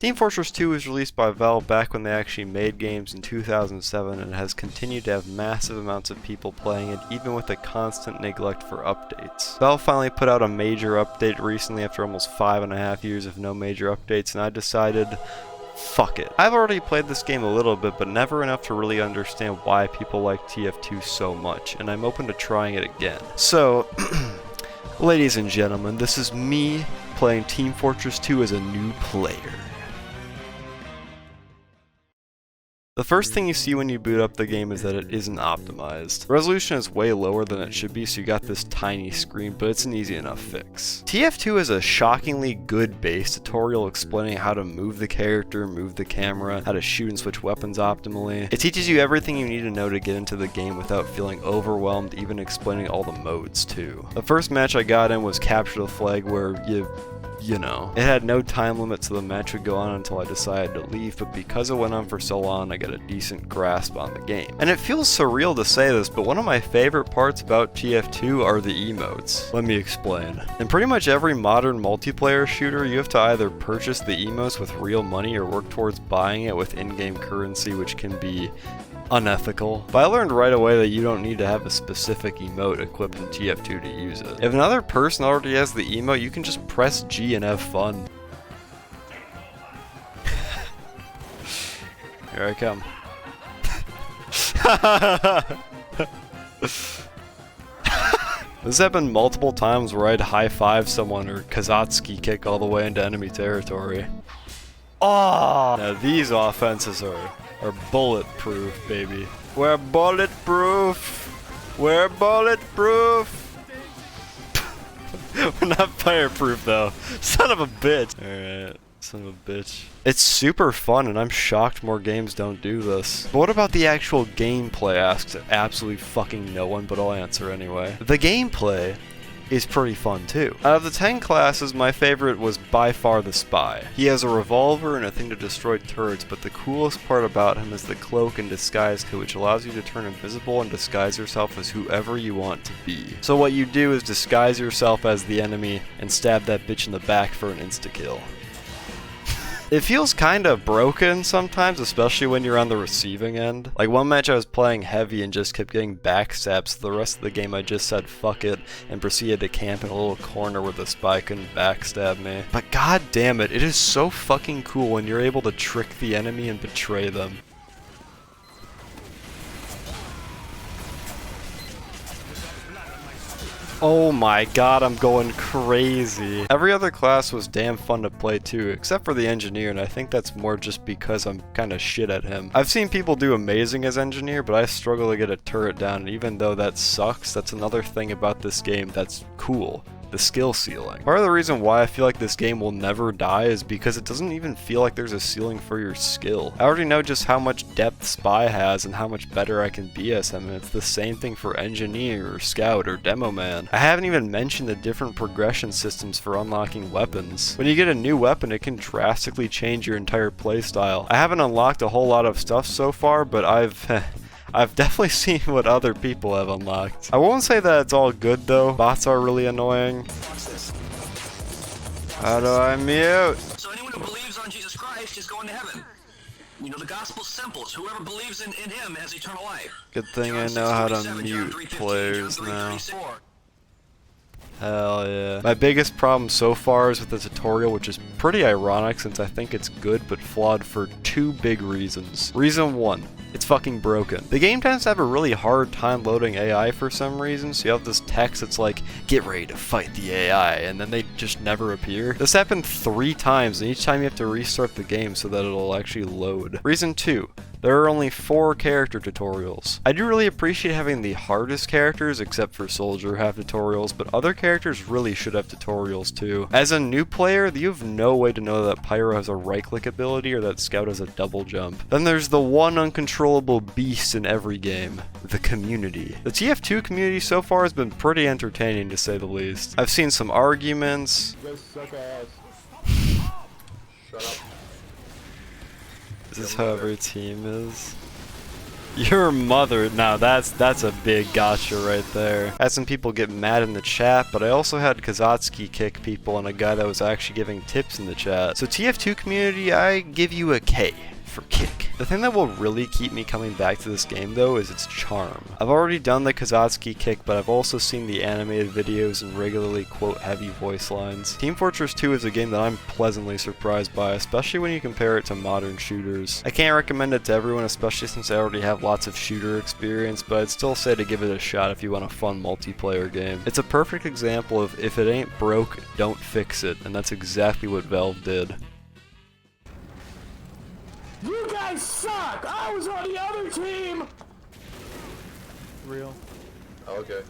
Team Fortress 2 was released by Valve back when they actually made games in 2007 and has continued to have massive amounts of people playing it even with the constant neglect for updates. Valve finally put out a major update recently after almost 5.5 years of no major updates, and I decided, fuck it. I've already played this game a little bit, but never enough to really understand why people like TF2 so much, and I'm open to trying it again. So, ladies and gentlemen, this is me playing Team Fortress 2 as a new player. The first thing you see when you boot up the game is that it isn't optimized. The resolution is way lower than it should be, so you got this tiny screen, but it's an easy enough fix. TF2 is a shockingly good base tutorial explaining how to move the character, move the camera, how to shoot and switch weapons optimally. It teaches you everything you need to know to get into the game without feeling overwhelmed, even explaining all the modes too. The first match I got in was Capture the Flag, where you know, it had no time limit, so the match would go on until I decided to leave, but because it went on for so long, I got a decent grasp on the game. And it feels surreal to say this, but one of my favorite parts about TF2 are the emotes. Let me explain. In pretty much every modern multiplayer shooter, you have to either purchase the emotes with real money or work towards buying it with in-game currency, which can be unethical. But I learned right away that you don't need to have a specific emote equipped in TF2 to use it. If another person already has the emote, you can just press G and have fun. Here I come. This happened multiple times where I'd high-five someone or Kazatsky kick all the way into enemy territory. Oh! Now these offenses are bulletproof, baby. We're bulletproof! We're bulletproof! We're not fireproof though. Son of a bitch. Alright, son of a bitch. It's super fun and I'm shocked more games don't do this. But what about the actual gameplay? Asks absolutely fucking no one, but I'll answer anyway. The gameplay is pretty fun too. Out of the 10 classes, my favorite was by far the Spy. He has a revolver and a thing to destroy turrets, but the coolest part about him is the cloak and disguise kit, which allows you to turn invisible and disguise yourself as whoever you want to be. So what you do is disguise yourself as the enemy and stab that bitch in the back for an insta-kill. It feels kinda broken sometimes, especially when you're on the receiving end. Like one match I was playing heavy and just kept getting backstabbed, so the rest of the game I just said fuck it and proceeded to camp in a little corner where the Spy couldn't backstab me. But god damn it, it is so fucking cool when you're able to trick the enemy and betray them. Oh my god, I'm going crazy. Every other class was damn fun to play too, except for the engineer, and I think that's more just because I'm kinda shit at him. I've seen people do amazing as engineer, but I struggle to get a turret down, and even though that sucks, that's another thing about this game that's cool. The skill ceiling. Part of the reason why I feel like this game will never die is because it doesn't even feel like there's a ceiling for your skill. I already know just how much depth Spy has and how much better I can be as him, and it's the same thing for Engineer or Scout or Demo Man. I haven't even mentioned the different progression systems for unlocking weapons. When you get a new weapon, it can drastically change your entire playstyle. I haven't unlocked a whole lot of stuff so far, but I've definitely seen what other people have unlocked. I won't say that it's all good though. Bots are really annoying. How do I mute? So anyone who believes on Jesus Christ is going to heaven. You know, the gospel's simple. So whoever believes in him has eternal life. Good thing I know how to mute players now. Hell yeah. My biggest problem so far is with the tutorial, which is pretty ironic since I think it's good but flawed for two big reasons. Reason 1. It's fucking broken. The game tends to have a really hard time loading AI for some reason, so you have this text that's like, get ready to fight the AI, and then they just never appear. This happened 3 times, and each time you have to restart the game so that it'll actually load. Reason 2. There are only 4 character tutorials. I do really appreciate having the hardest characters, except for Soldier, have tutorials, but other characters really should have tutorials too. As a new player, you have no way to know that Pyro has a right-click ability or that Scout has a double jump. Then there's the one uncontrollable beast in every game, the community. The TF2 community so far has been pretty entertaining to say the least. I've seen some arguments. Suck ass. Shut up. Is this how every team is? Your mother, now that's a big gotcha right there. I had some people get mad in the chat, but I also had Kazatsky kick people and a guy that was actually giving tips in the chat. So TF2 community, I give you a K for kick. The thing that will really keep me coming back to this game though is its charm. I've already done the Kazatsky kick, but I've also seen the animated videos and regularly quote heavy voice lines. Team Fortress 2 is a game that I'm pleasantly surprised by, especially when you compare it to modern shooters. I can't recommend it to everyone, especially since I already have lots of shooter experience, but I'd still say to give it a shot if you want a fun multiplayer game. It's a perfect example of if it ain't broke, don't fix it, and that's exactly what Valve did. You guys suck! I was on the other team! Real. Okay.